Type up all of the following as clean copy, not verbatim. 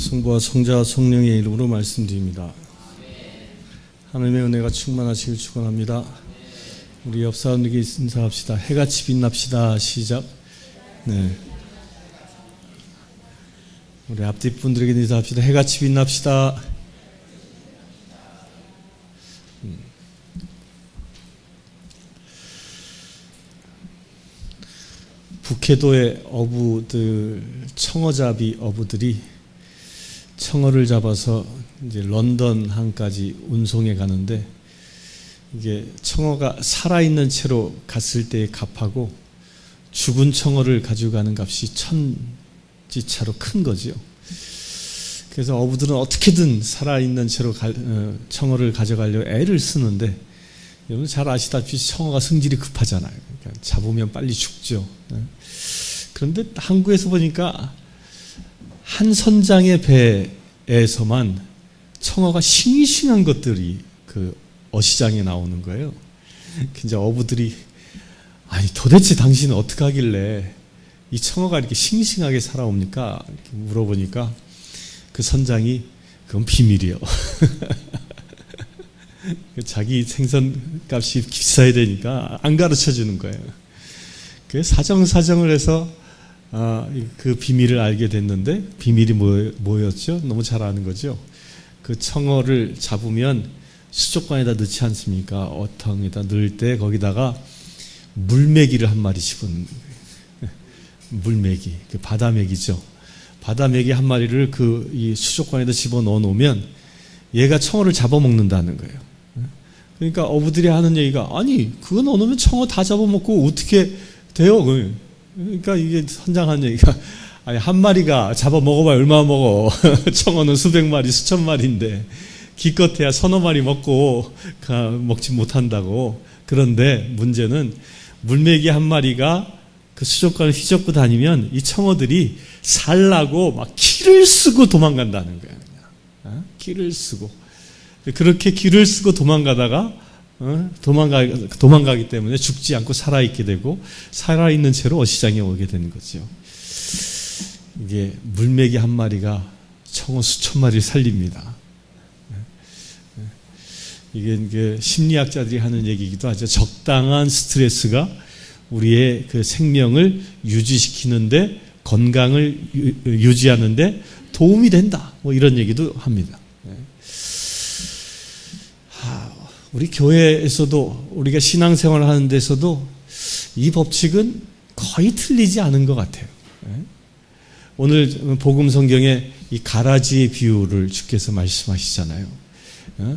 성부와 성자와 성령의 이름으로 말씀드립니다. 하나님의 은혜가 충만하시길 축원합니다. 우리 옆 사람들에게 인사합시다. 해같이 빛납시다. 시작. 네. 우리 앞뒤 분들에게 인사합시다. 해같이 빛납시다. 북해도의 어부들, 청어잡이 어부들이 청어를 잡아서 이제 런던 항까지 운송해 가는데, 이게 청어가 살아있는 채로 갔을 때의 값하고 죽은 청어를 가지고 가는 값이 천지차로 큰 거죠. 그래서 어부들은 어떻게든 살아있는 채로 청어를 가져가려고 애를 쓰는데, 여러분 잘 아시다시피 청어가 성질이 급하잖아요. 그러니까 잡으면 빨리 죽죠. 그런데 한국에서 보니까 한 선장의 배에서만 청어가 싱싱한 것들이 그 어시장에 나오는 거예요. 이제 어부들이, 아니 도대체 당신은 어떻게 하길래 이 청어가 이렇게 싱싱하게 살아옵니까? 이렇게 물어보니까 그 선장이, 그건 비밀이요. 자기 생선값이 비싸야 되니까 안 가르쳐 주는 거예요. 그래서 사정을 해서 그 비밀을 알게 됐는데, 비밀이 뭐였죠? 너무 잘 아는 거죠. 그 청어를 잡으면 수족관에다 넣지 않습니까? 어탕에다 넣을 때 거기다가 물메기를 한 마리 집어넣는 거예요. 물메기, 그 바다메기죠. 바다메기 한 마리를 이 수족관에다 집어넣어 놓으면 얘가 청어를 잡아먹는다는 거예요. 그러니까 어부들이 하는 얘기가, 아니 그거 넣어놓으면 청어 다 잡아먹고 어떻게 돼요? 그러니까 이게 선장한 얘기가, 아니 한 마리가 잡아먹어봐야 얼마나 먹어. 청어는 수백 마리, 수천 마리인데 기껏해야 서너 마리 먹지 못한다고. 그런데 문제는 물메기 한 마리가 그 수족관을 휘젓고 다니면 이 청어들이 살라고 막 키를 쓰고 도망간다는 거예요. 키를 쓰고. 그렇게 길을 쓰고 도망가다가 도망가기 때문에 죽지 않고 살아있게 되고, 살아있는 채로 어시장에 오게 되는 거죠. 이게 물메기 한 마리가 청어 수천 마리를 살립니다. 이게 심리학자들이 하는 얘기이기도 하죠. 적당한 스트레스가 우리의 그 생명을 유지시키는데, 건강을 유지하는데 도움이 된다. 뭐 이런 얘기도 합니다. 우리 교회에서도, 우리가 신앙생활을 하는 데서도 이 법칙은 거의 틀리지 않은 것 같아요. 오늘 복음 성경에 이 가라지의 비유를 주께서 말씀하시잖아요.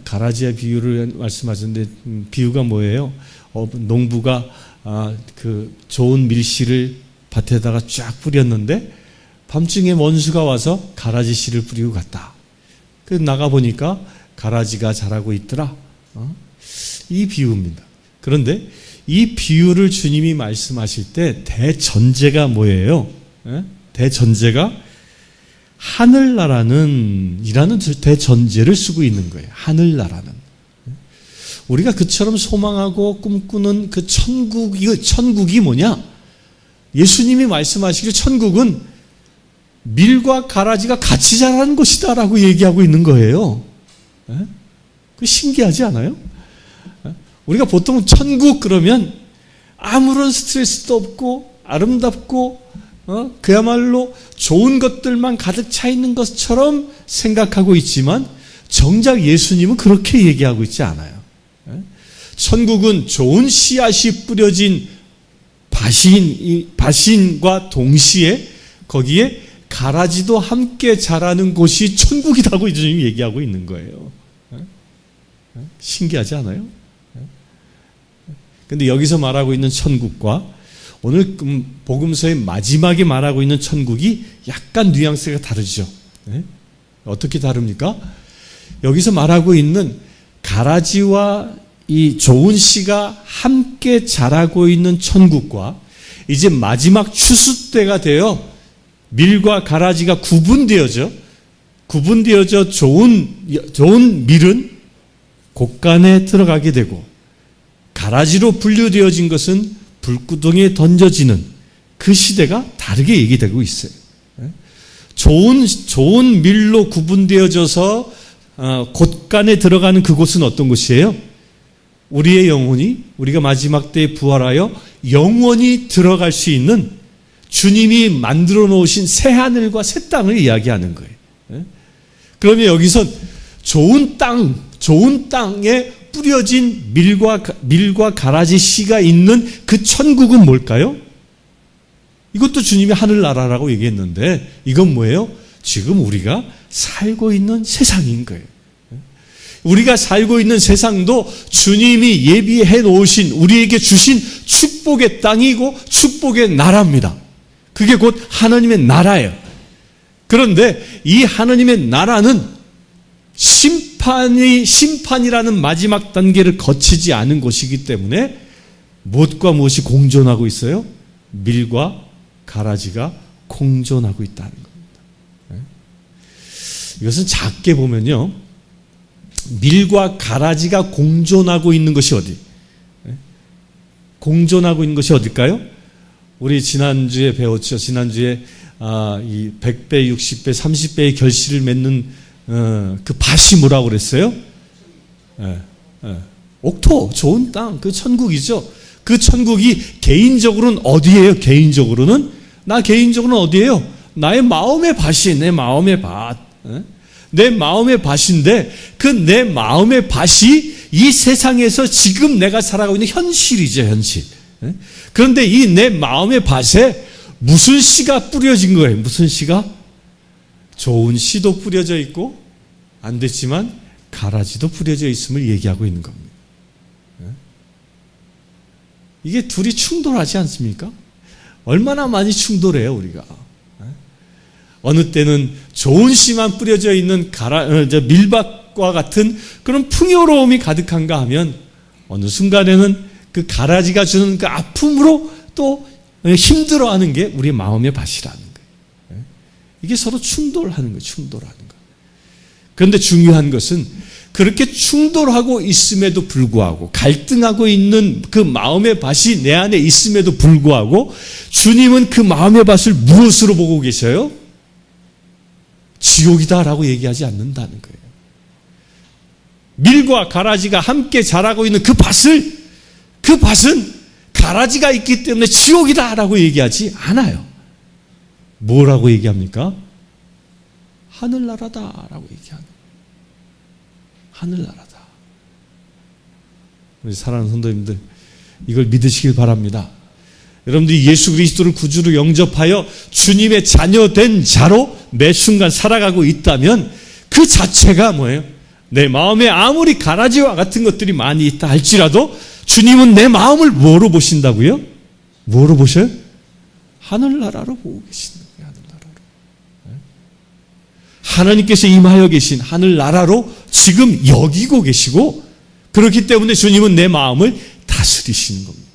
가라지의 비유를 말씀하셨는데, 비유가 뭐예요? 농부가 그 좋은 밀씨를 밭에다가 쫙 뿌렸는데 밤중에 원수가 와서 가라지 씨를 뿌리고 갔다. 그래서 나가보니까 가라지가 자라고 있더라. 이 비유입니다. 그런데 이 비유를 주님이 말씀하실 때 대전제가 뭐예요? 대전제가 하늘나라는 이라는 대전제를 쓰고 있는 거예요. 하늘나라는. 우리가 그처럼 소망하고 꿈꾸는 그 천국이 뭐냐? 예수님이 말씀하시길 천국은 밀과 가라지가 같이 자라는 것이다 라고 얘기하고 있는 거예요. 그 신기하지 않아요? 우리가 보통 천국 그러면 아무런 스트레스도 없고 아름답고 그야말로 좋은 것들만 가득 차 있는 것처럼 생각하고 있지만, 정작 예수님은 그렇게 얘기하고 있지 않아요. 천국은 좋은 씨앗이 뿌려진 밭인과 동시에 거기에 가라지도 함께 자라는 곳이 천국이라고 예수님이 얘기하고 있는 거예요. 신기하지 않아요? 근데 여기서 말하고 있는 천국과 오늘 복음서의 마지막에 말하고 있는 천국이 약간 뉘앙스가 다르죠. 어떻게 다릅니까? 여기서 말하고 있는 가라지와 이 좋은 씨가 함께 자라고 있는 천국과, 이제 마지막 추수 때가 되어 밀과 가라지가 구분되어져 좋은 밀은 곡간에 들어가게 되고, 가라지로 분류되어진 것은 불구덩이에 던져지는 그 시대가 다르게 얘기되고 있어요. 좋은 밀로 구분되어져서 곳간에 들어가는 그곳은 어떤 곳이에요? 우리의 영혼이, 우리가 마지막 때에 부활하여 영원히 들어갈 수 있는 주님이 만들어 놓으신 새 하늘과 새 땅을 이야기하는 거예요. 그러면 여기선 좋은 땅에 뿌려진 밀과 가라지 씨가 있는 그 천국은 뭘까요? 이것도 주님이 하늘나라라고 얘기했는데 이건 뭐예요? 지금 우리가 살고 있는 세상인 거예요. 우리가 살고 있는 세상도 주님이 예비해 놓으신, 우리에게 주신 축복의 땅이고 축복의 나라입니다. 그게 곧 하나님의 나라예요. 그런데 이 하나님의 나라는 심판이라는 마지막 단계를 거치지 않은 곳이기 때문에 무엇과 무엇이 공존하고 있어요? 밀과 가라지가 공존하고 있다는 겁니다. 이것은 작게 보면요, 밀과 가라지가 공존하고 있는 것이 어디? 공존하고 있는 것이 어딜까요? 우리 지난주에 배웠죠. 지난주에 이 100배, 60배, 30배의 결실을 맺는 그 밭이 뭐라고 그랬어요? 옥토, 좋은 땅, 그 천국이죠. 그 천국이 개인적으로는 어디예요? 개인적으로는 어디예요? 나의 마음의 밭이, 내 마음의 밭. 내 마음의 밭인데 그 내 마음의 밭이 이 세상에서 지금 내가 살아가고 있는 현실이죠, 현실. 그런데 이 내 마음의 밭에 무슨 씨가 뿌려진 거예요? 무슨 씨가? 좋은 씨도 뿌려져 있고 안 됐지만 가라지도 뿌려져 있음을 얘기하고 있는 겁니다. 이게 둘이 충돌하지 않습니까? 얼마나 많이 충돌해요, 우리가. 어느 때는 좋은 씨만 뿌려져 있는 밀밭과 같은 그런 풍요로움이 가득한가 하면 어느 순간에는 그 가라지가 주는 그 아픔으로 또 힘들어하는 게 우리의 마음의 밭이라는 거예요. 이게 서로 충돌하는 거예요. 충돌하는 거. 그런데 중요한 것은 그렇게 충돌하고 있음에도 불구하고, 갈등하고 있는 그 마음의 밭이 내 안에 있음에도 불구하고 주님은 그 마음의 밭을 무엇으로 보고 계셔요? 지옥이다라고 얘기하지 않는다는 거예요. 밀과 가라지가 함께 자라고 있는 그 밭은 가라지가 있기 때문에 지옥이다라고 얘기하지 않아요. 뭐라고 얘기합니까? 하늘나라다라고 얘기하는 거예요. 하늘나라다. 우리 사랑하는 성도님들, 이걸 믿으시길 바랍니다. 여러분들이 예수 그리스도를 구주로 영접하여 주님의 자녀된 자로 매 순간 살아가고 있다면 그 자체가 뭐예요? 내 마음에 아무리 가라지와 같은 것들이 많이 있다 할지라도 주님은 내 마음을 뭐로 보신다고요? 뭐로 보셔요? 하늘나라로 보고 계시는 거예요. 하늘나라로. 하나님께서 임하여 계신 하늘나라로 지금 여기고 계시고, 그렇기 때문에 주님은 내 마음을 다스리시는 겁니다.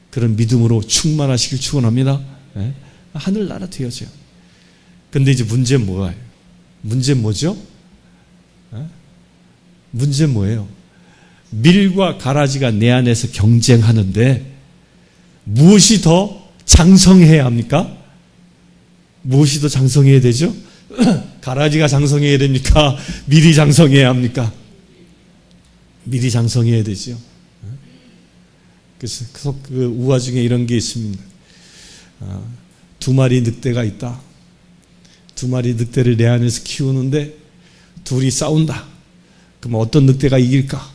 그런 믿음으로 충만하시길 축원합니다. 하늘나라 되어져요. 근데 이제 문제는 뭐예요? 문제는 뭐죠? 문제는 뭐예요? 밀과 가라지가 내 안에서 경쟁하는데 무엇이 더 장성해야 합니까? 무엇이 더 장성해야 되죠? 가라지가 장성해야 됩니까? 밀이 장성해야 합니까? 밀이 장성해야 되죠. 그래서 그 우화 중에 이런 게 있습니다. 두 마리 늑대가 있다. 두 마리 늑대를 내 안에서 키우는데 둘이 싸운다. 그럼 어떤 늑대가 이길까?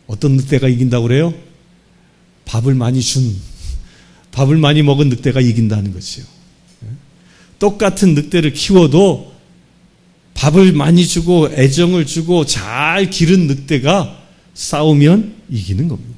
어떤 늑대가 이긴다고 그래요? 밥을 많이 먹은 늑대가 이긴다는 거죠. 똑같은 늑대를 키워도 밥을 많이 주고 애정을 주고 잘 기른 늑대가 싸우면 이기는 겁니다.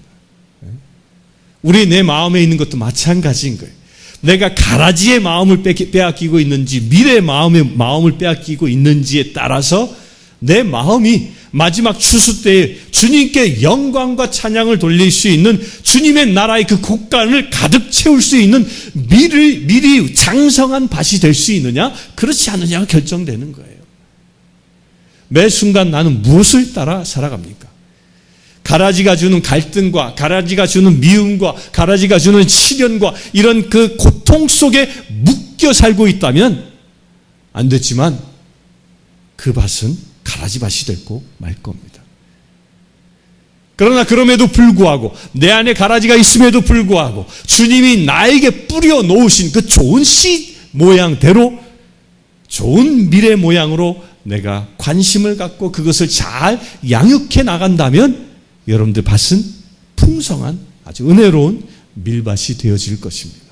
우리 내 마음에 있는 것도 마찬가지인 거예요. 내가 가라지의 마음을 빼앗기고 있는지 밀의 마음을 빼앗기고 있는지에 따라서 내 마음이 마지막 추수 때에 주님께 영광과 찬양을 돌릴 수 있는 주님의 나라의 그 곳간을 가득 채울 수 있는 밀이 장성한 밭이 될 수 있느냐 그렇지 않느냐가 결정되는 거예요. 매 순간 나는 무엇을 따라 살아갑니까? 가라지가 주는 갈등과 가라지가 주는 미움과 가라지가 주는 시련과 이런 그 고통 속에 묶여 살고 있다면 안 됐지만 그 밭은 가라지 밭이 됐고 말 겁니다. 그러나 그럼에도 불구하고 내 안에 가라지가 있음에도 불구하고 주님이 나에게 뿌려 놓으신 그 좋은 씨 모양대로 좋은 미래 모양으로 내가 관심을 갖고 그것을 잘 양육해 나간다면 여러분들 밭은 풍성한 아주 은혜로운 밀밭이 되어질 것입니다.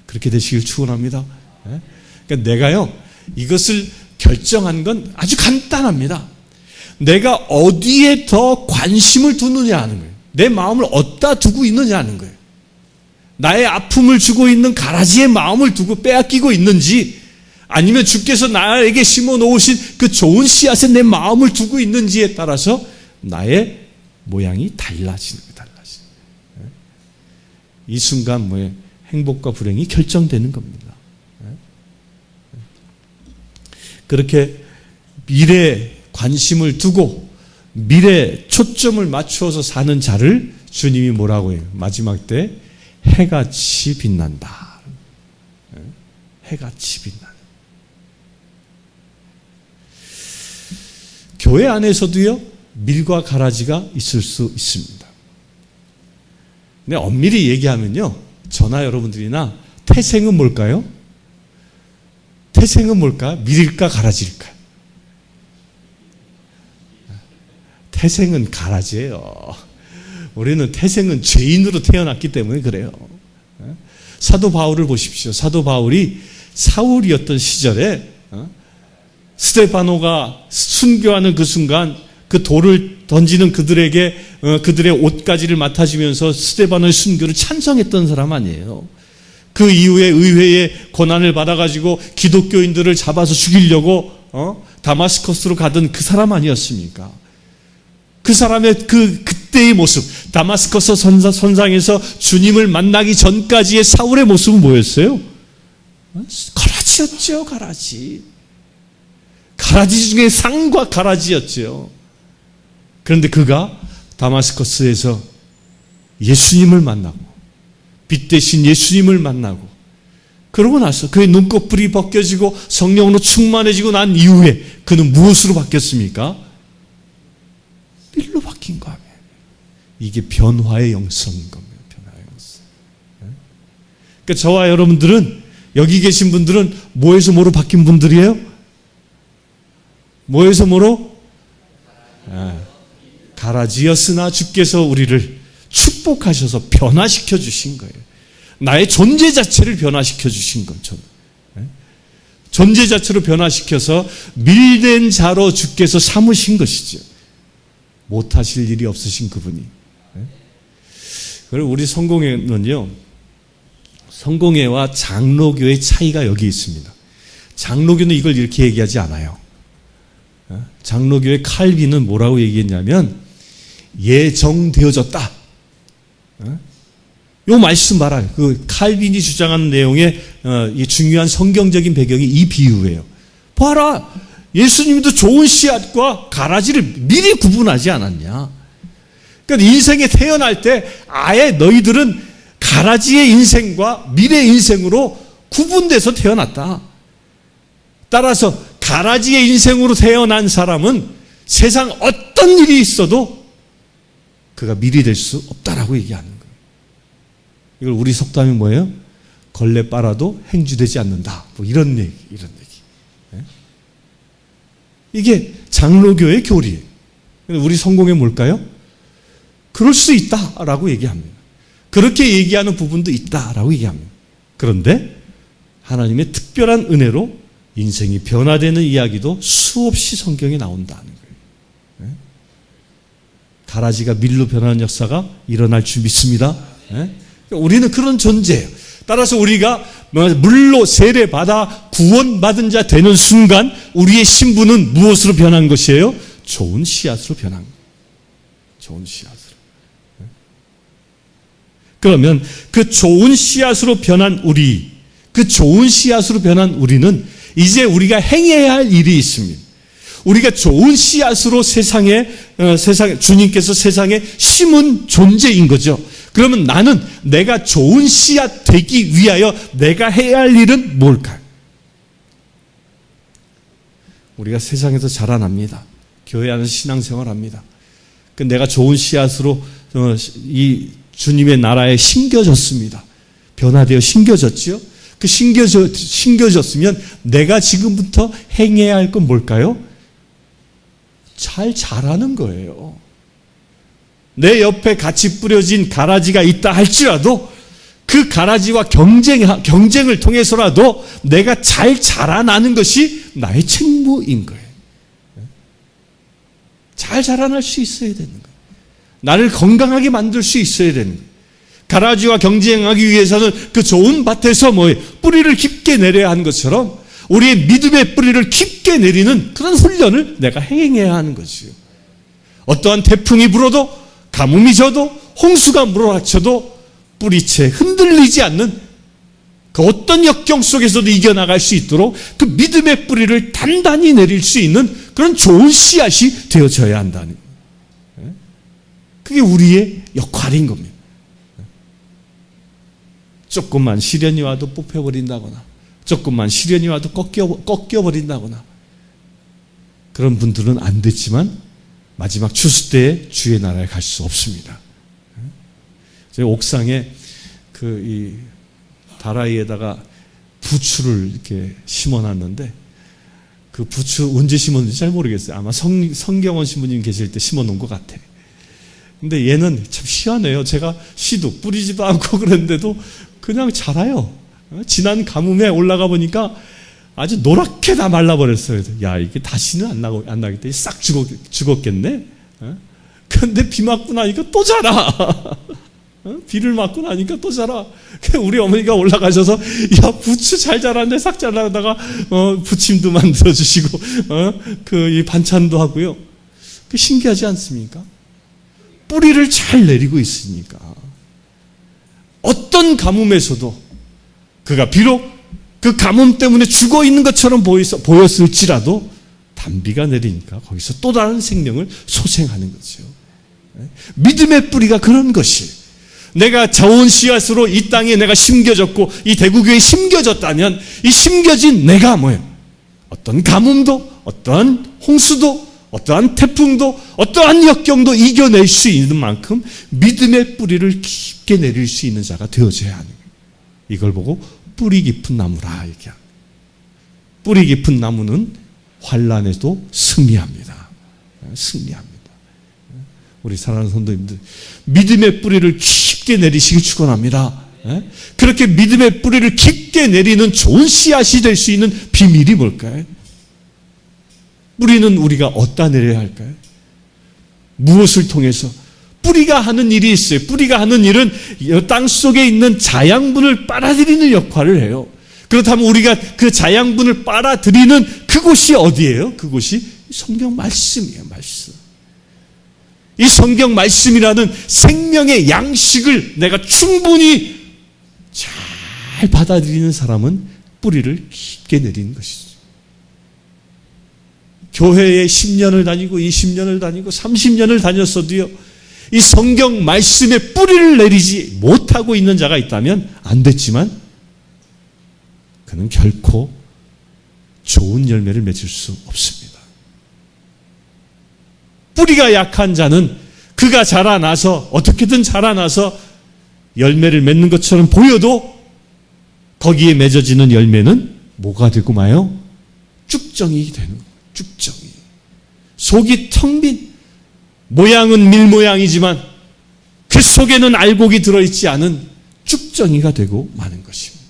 그렇게 되시길 축원합니다. 그러니까 내가요 이것을 결정한 건 아주 간단합니다. 내가 어디에 더 관심을 두느냐 하는 거예요. 내 마음을 어디다 두고 있느냐 하는 거예요. 나의 아픔을 주고 있는 가라지의 마음을 두고 빼앗기고 있는지 아니면 주께서 나에게 심어 놓으신 그 좋은 씨앗에 내 마음을 두고 있는지에 따라서 나의 모양이 달라지는 거예요. 이 순간 뭐예요? 행복과 불행이 결정되는 겁니다. 그렇게 미래에 관심을 두고 미래에 초점을 맞추어서 사는 자를 주님이 뭐라고 해요? 마지막 때 해같이 빛난다. 해같이 빛난다. 교회 안에서도요 밀과 가라지가 있을 수 있습니다. 근데 엄밀히 얘기하면요 저나 여러분들이나 태생은 뭘까요? 태생은 뭘까? 밀일까 가라지일까? 태생은 가라지예요. 우리는 태생은 죄인으로 태어났기 때문에 그래요. 사도 바울을 보십시오. 사도 바울이 사울이었던 시절에 스데바노가 순교하는 그 순간 그 돌을 던지는 그들에게 그들의 옷가지를 맡아주면서 스데바노의 순교를 찬성했던 사람 아니에요. 그 이후에 의회의 권한을 받아가지고 기독교인들을 잡아서 죽이려고 다마스커스로 가던 그 사람 아니었습니까? 그 사람의 그때의 모습, 다마스커스 선상에서 주님을 만나기 전까지의 사울의 모습은 뭐였어요? 가라지였죠, 가라지. 가라지 중에 상과 가라지였죠. 그런데 그가 다마스커스에서 예수님을 만나고 빛 대신 예수님을 만나고 그러고 나서 그의 눈꺼풀이 벗겨지고 성령으로 충만해지고 난 이후에 그는 무엇으로 바뀌었습니까? 밀로 바뀐 거예요. 이게 변화의 영성인 겁니다. 변화의 영성. 그러니까 저와 여러분들은 여기 계신 분들은 뭐에서 뭐로 바뀐 분들이에요? 뭐에서 뭐로? 가라지였으나 주께서 우리를 축복하셔서 변화시켜 주신 거예요. 나의 존재 자체를 변화시켜 주신 거죠. 존재 자체로 변화시켜서 밀된 자로 주께서 삼으신 것이죠. 못하실 일이 없으신 그분이. 그리고 우리 성공회는요, 성공회와 장로교의 차이가 여기 있습니다. 장로교는 이걸 이렇게 얘기하지 않아요. 장로교의 칼빈은 뭐라고 얘기했냐면 예정되어졌다. 요 말씀 봐라. 그 칼빈이 주장하는 내용의 이 중요한 성경적인 배경이 이 비유예요. 봐라. 예수님도 좋은 씨앗과 가라지를 미리 구분하지 않았냐. 그러니까 인생에 태어날 때 아예 너희들은 가라지의 인생과 미래 인생으로 구분돼서 태어났다. 따라서 가라지의 인생으로 태어난 사람은 세상 어떤 일이 있어도 그가 밀이 될 수 없다라고 얘기하는 거예요. 이걸 우리 속담이 뭐예요? 걸레 빨아도 행주되지 않는다. 뭐 이런 얘기. 이게 장로교의 교리예요. 우리 성공회 뭘까요? 그럴 수 있다라고 얘기합니다. 그렇게 얘기하는 부분도 있다라고 얘기합니다. 그런데 하나님의 특별한 은혜로 인생이 변화되는 이야기도 수없이 성경에 나온다는 거예요. 가라지가 밀로 변하는 역사가 일어날 줄 믿습니다. 우리는 그런 존재예요. 따라서 우리가 물로 세례받아 구원받은 자 되는 순간 우리의 신분은 무엇으로 변한 것이에요? 좋은 씨앗으로 변한 거예요. 좋은 씨앗으로. 그러면 그 좋은 씨앗으로 변한 우리, 그 좋은 씨앗으로 변한 우리는 이제 우리가 행해야 할 일이 있습니다. 우리가 좋은 씨앗으로 세상에 주님께서 세상에 심은 존재인 거죠. 그러면 나는 내가 좋은 씨앗 되기 위하여 내가 해야 할 일은 뭘까요? 우리가 세상에서 자라납니다. 교회 안에서 신앙생활 합니다. 내가 좋은 씨앗으로 이 주님의 나라에 심겨졌습니다. 변화되어 심겨졌지요? 그 심겨졌으면 내가 지금부터 행해야 할 건 뭘까요? 잘 자라는 거예요. 내 옆에 같이 뿌려진 가라지가 있다 할지라도 그 가라지와 경쟁을 통해서라도 내가 잘 자라나는 것이 나의 책무인 거예요. 잘 자라날 수 있어야 되는 거예요. 나를 건강하게 만들 수 있어야 되는 거예요. 가라지와 경쟁하기 위해서는 그 좋은 밭에서 뿌리를 깊게 내려야 하는 것처럼 우리의 믿음의 뿌리를 깊게 내리는 그런 훈련을 내가 행해야 하는 것이요. 어떠한 태풍이 불어도 가뭄이 져도 홍수가 몰아쳐도 뿌리채 흔들리지 않는 그 어떤 역경 속에서도 이겨나갈 수 있도록 그 믿음의 뿌리를 단단히 내릴 수 있는 그런 좋은 씨앗이 되어져야 한다는 거예요. 그게 우리의 역할인 겁니다. 조금만 시련이 와도 뽑혀버린다거나 조금만 시련이 와도 꺾여버린다거나 그런 분들은 안 됐지만 마지막 추수 때에 주의 나라에 갈 수 없습니다. 저희 옥상에 이 다라이에다가 부추를 이렇게 심어놨는데 그 부추 언제 심었는지 잘 모르겠어요. 아마 성경원 신부님 계실 때 심어놓은 것 같아요. 근데 얘는 참 희한해요. 제가 씨도 뿌리지도 않고 그랬는데도 그냥 자라요. 지난 가뭄에 올라가 보니까 아주 노랗게 다 말라버렸어요. 야, 이게 다시는 안 나겠다. 싹 죽었겠네. 그런데 비 맞고 나니까 또 자라. 비를 맞고 나니까 또 자라. 우리 어머니가 올라가셔서 야, 부추 잘 자랐는데 싹 자라다가 부침도 만들어 주시고 이 반찬도 하고요. 그 신기하지 않습니까? 뿌리를 잘 내리고 있으니까 어떤 가뭄에서도 그가 비록 그 가뭄 때문에 죽어 있는 것처럼 보였을지라도 단비가 내리니까 거기서 또 다른 생명을 소생하는 거죠. 믿음의 뿌리가 그런 것이 내가 좋은 씨앗으로 이 땅에 내가 심겨졌고 이 대구교회에 심겨졌다면 이 심겨진 내가 어떤 가뭄도 어떠한 홍수도 어떠한 태풍도 어떠한 역경도 이겨낼 수 있는 만큼 믿음의 뿌리를 깊게 내릴 수 있는 자가 되어져야 하는 거예요. 이걸 보고 뿌리 깊은 나무라 이렇게. 뿌리 깊은 나무는 환난에도 승리합니다. 승리합니다. 우리 사랑하는 성도님들, 믿음의 뿌리를 깊게 내리시길 축원합니다. 그렇게 믿음의 뿌리를 깊게 내리는 좋은 씨앗이 될 수 있는 비밀이 뭘까요? 뿌리는 우리가 어디다 내려야 할까요? 무엇을 통해서? 뿌리가 하는 일이 있어요. 뿌리가 하는 일은 땅 속에 있는 자양분을 빨아들이는 역할을 해요. 그렇다면 우리가 그 자양분을 빨아들이는 그곳이 어디예요? 그곳이 성경 말씀이에요. 말씀. 이 성경 말씀이라는 생명의 양식을 내가 충분히 잘 받아들이는 사람은 뿌리를 깊게 내리는 것이죠. 교회에 10년을 다니고 20년을 다니고 30년을 다녔어도요, 이 성경 말씀에 뿌리를 내리지 못하고 있는 자가 있다면 안 됐지만 그는 결코 좋은 열매를 맺을 수 없습니다. 뿌리가 약한 자는 그가 자라나서 어떻게든 자라나서 열매를 맺는 것처럼 보여도 거기에 맺어지는 열매는 뭐가 되고 마요? 쭉정이 되는 거예요. 쭉정이. 속이 텅 빈, 모양은 밀 모양이지만 그 속에는 알곡이 들어있지 않은 쭉정이가 되고 마는 것입니다.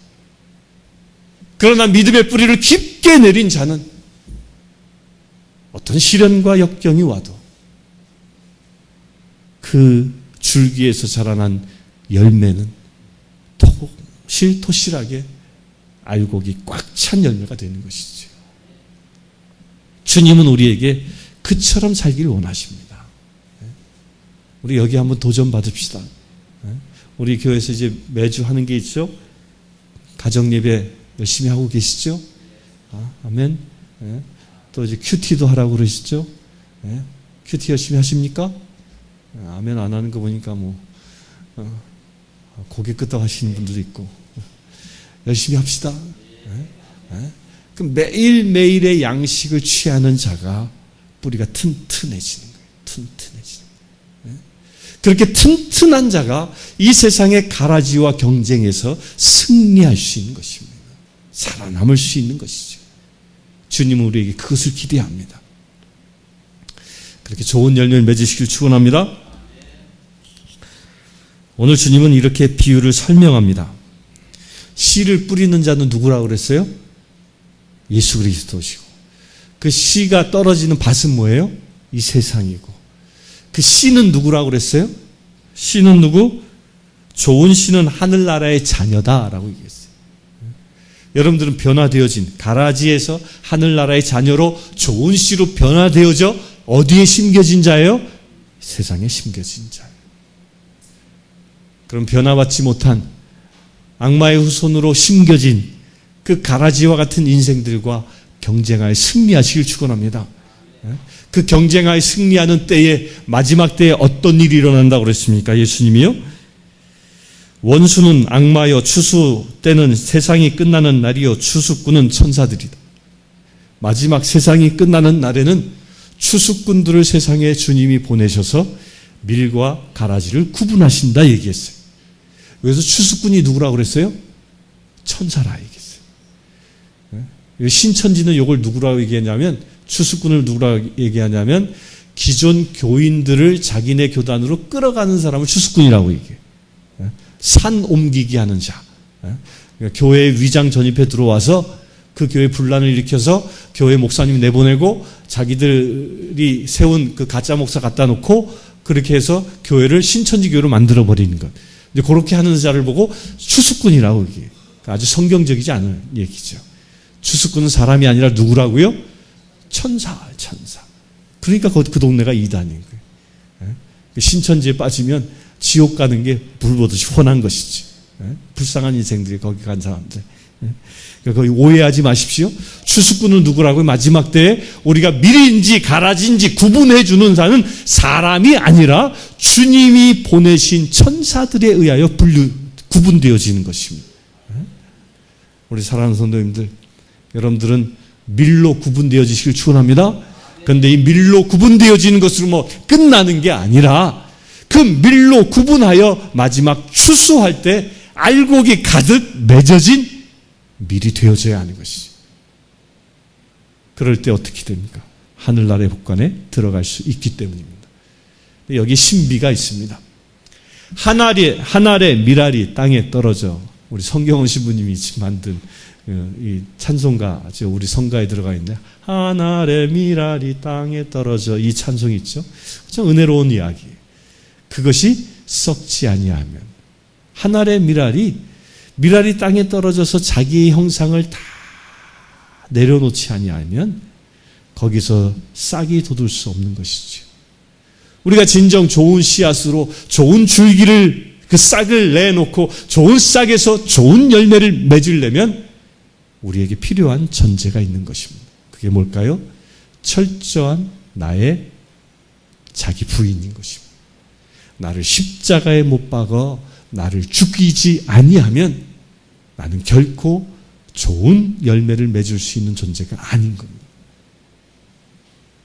그러나 믿음의 뿌리를 깊게 내린 자는 어떤 시련과 역경이 와도 그 줄기에서 자라난 열매는 토실토실하게 알곡이 꽉 찬 열매가 되는 것이죠. 주님은 우리에게 그처럼 살기를 원하십니다. 우리 여기 한번 도전 받읍시다. 우리 교회에서 이제 매주 하는 게 있죠. 가정 예배 열심히 하고 계시죠? 아멘. 또 이제 큐티도 하라고 그러시죠? 큐티 열심히 하십니까? 아멘 안 하는 거 보니까 고개 끄덕하시는 분들도 있고. 열심히 합시다. 그 매일매일의 양식을 취하는 자가 뿌리가 튼튼해지는 거예요. 튼튼해지는 거예요. 그렇게 튼튼한 자가 이 세상의 가라지와 경쟁에서 승리할 수 있는 것입니다. 살아남을 수 있는 것이죠. 주님은 우리에게 그것을 기대합니다. 그렇게 좋은 열매를 맺으시길 축원합니다. 오늘 주님은 이렇게 비유를 설명합니다. 씨를 뿌리는 자는 누구라고 그랬어요? 예수 그리스도시고, 그 씨가 떨어지는 밭은 뭐예요? 이 세상이고, 그 씨는 누구라고 그랬어요? 씨는 누구? 좋은 씨는 하늘나라의 자녀다라고 얘기했어요. 여러분들은 변화되어진, 가라지에서 하늘나라의 자녀로 좋은 씨로 변화되어져 어디에 심겨진 자예요? 세상에 심겨진 자예요. 그럼 변화받지 못한 악마의 후손으로 심겨진 그 가라지와 같은 인생들과 경쟁하여 승리하시길 축원합니다. 그 경쟁하여 승리하는 때에, 마지막 때에 어떤 일이 일어난다고 그랬습니까? 예수님이요? 원수는 악마여, 추수 때는 세상이 끝나는 날이요, 추수꾼은 천사들이다. 마지막 세상이 끝나는 날에는 추수꾼들을 세상에 주님이 보내셔서 밀과 가라지를 구분하신다 얘기했어요. 그래서 추수꾼이 누구라고 그랬어요? 천사라 얘기했어요. 신천지는 이걸 누구라고 얘기하냐면, 추수꾼을 누구라고 얘기하냐면 기존 교인들을 자기네 교단으로 끌어가는 사람을 추수꾼이라고 얘기해요. 산 옮기기 하는 자. 그러니까 교회에 위장 전입해 들어와서 그 교회 분란을 일으켜서 교회 목사님 내보내고 자기들이 세운 그 가짜 목사 갖다 놓고 그렇게 해서 교회를 신천지 교회로 만들어버리는 것. 근데 그렇게 하는 자를 보고 추수꾼이라고 얘기해요. 아주 성경적이지 않은 얘기죠. 추수꾼은 사람이 아니라 누구라고요? 천사. 그러니까 그 동네가 이단인 거예요. 신천지에 빠지면 지옥 가는 게 불보듯이 훤한 것이지. 불쌍한 인생들이 거기 간 사람들. 그러니까 거기 오해하지 마십시오. 추수꾼은 누구라고요? 마지막 때에 우리가 밀인지 가라지인지 구분해 주는 자는 사람이 아니라 주님이 보내신 천사들에 의하여 구분되어지는 것입니다. 우리 사랑하는 성도님들, 여러분들은 밀로 구분되어지시길 축원합니다. 그런데 이 밀로 구분되어지는 것으로 끝나는 게 아니라 그 밀로 구분하여 마지막 추수할 때 알곡이 가득 맺어진 밀이 되어져야 하는 것이죠. 그럴 때 어떻게 됩니까? 하늘나라의 복관에 들어갈 수 있기 때문입니다. 여기 신비가 있습니다. 한 알의 밀알이 땅에 떨어져, 우리 성경원 신부님이 만든 이 찬송가, 우리 성가에 들어가 있네. 한 알의 밀알이 땅에 떨어져, 이 찬송이 있죠. 참 은혜로운 이야기. 그것이 썩지 아니하면, 한 알의 밀알이 땅에 떨어져서 자기의 형상을 다 내려놓지 아니하면 거기서 싹이 돋을 수 없는 것이죠. 우리가 진정 좋은 씨앗으로 좋은 줄기를, 그 싹을 내놓고 좋은 싹에서 좋은 열매를 맺으려면 우리에게 필요한 전제가 있는 것입니다. 그게 뭘까요? 철저한 나의 자기 부인인 것입니다. 나를 십자가에 못 박아 나를 죽이지 아니하면 나는 결코 좋은 열매를 맺을 수 있는 존재가 아닌 겁니다.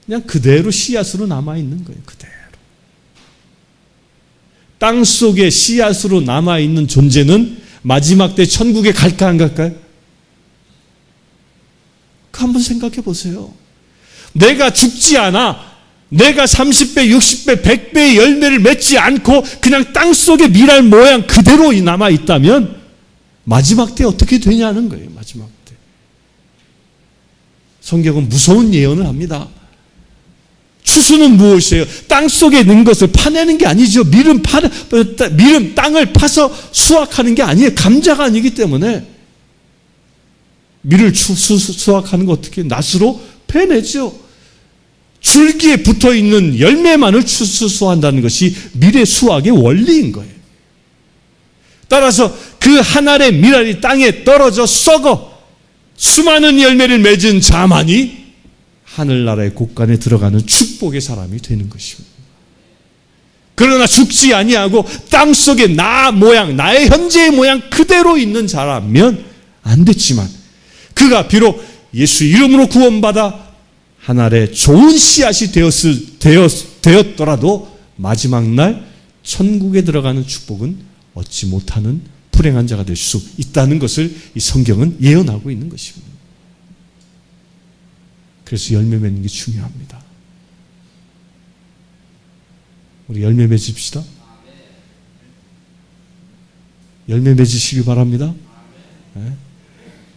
그냥 그대로 씨앗으로 남아있는 거예요. 그대로. 땅 속에 씨앗으로 남아있는 존재는 마지막 때 천국에 갈까 안 갈까요? 한번 생각해 보세요. 내가 죽지 않아, 내가 30배, 60배, 100배의 열매를 맺지 않고 그냥 땅 속에 밀알 모양 그대로 남아있다면 마지막 때 어떻게 되냐는 거예요. 마지막 때. 성경은 무서운 예언을 합니다. 추수는 무엇이에요? 땅 속에 있는 것을 파내는 게 아니죠. 밀은 땅을 파서 수확하는 게 아니에요. 감자가 아니기 때문에. 밀을 수확하는 거 어떻게 해요? 낫으로 패내죠. 줄기에 붙어있는 열매만을 수수한다는 것이 밀의 수확의 원리인 거예요. 따라서 그 한 알의 밀알이 땅에 떨어져 썩어 수많은 열매를 맺은 자만이 하늘나라의 곳간에 들어가는 축복의 사람이 되는 것입니다. 그러나 죽지 아니하고 땅속에 나의 현재의 모양 그대로 있는 자라면 안 됐지만, 그가 비록 예수 이름으로 구원받아 하늘에 좋은 씨앗이 되었더라도 마지막 날 천국에 들어가는 축복은 얻지 못하는 불행한 자가 될 수 있다는 것을 이 성경은 예언하고 있는 것입니다. 그래서 열매 맺는 게 중요합니다. 우리 열매 맺읍시다. 열매 맺으시기 바랍니다. 네.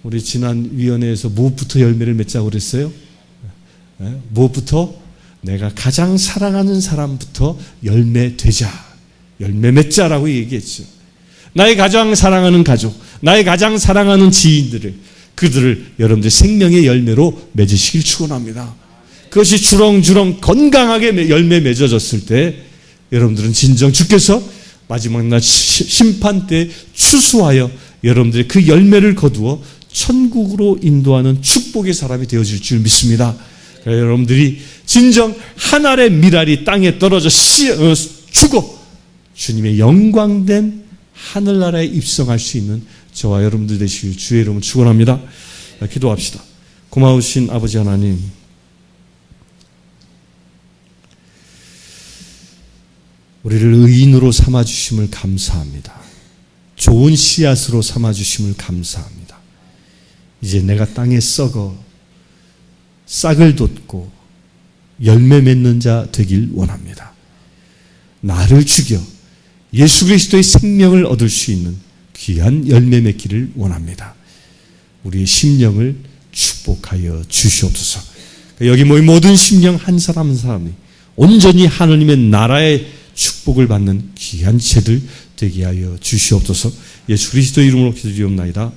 우리 지난 위원회에서 무엇부터 열매를 맺자고 그랬어요? 네. 무엇부터? 내가 가장 사랑하는 사람부터 열매 되자, 열매 맺자라고 얘기했죠. 나의 가장 사랑하는 가족, 나의 가장 사랑하는 지인들을, 그들을 여러분들 생명의 열매로 맺으시길 축원합니다. 그것이 주렁주렁 건강하게 열매 맺어졌을 때 여러분들은 진정 주께서 마지막 날 심판 때 추수하여 여러분들의 그 열매를 거두어 천국으로 인도하는 축복의 사람이 되어질 줄 믿습니다. 여러분들이 진정 한 알의 밀알이 땅에 떨어져 죽어 주님의 영광된 하늘나라에 입성할 수 있는 저와 여러분들 되시길 주의 이름으로 축원합니다. 기도합시다. 고마우신 아버지 하나님, 우리를 의인으로 삼아주심을 감사합니다. 좋은 씨앗으로 삼아주심을 감사합니다. 이제 내가 땅에 썩어 싹을 돋고 열매 맺는 자 되길 원합니다. 나를 죽여 예수 그리스도의 생명을 얻을 수 있는 귀한 열매 맺기를 원합니다. 우리의 심령을 축복하여 주시옵소서. 여기 모인 모든 심령 한 사람 한 사람이 온전히 하나님의 나라의 축복을 받는 귀한 채들 되게 하여 주시옵소서. 예수 그리스도 이름으로 기도드리옵나이다.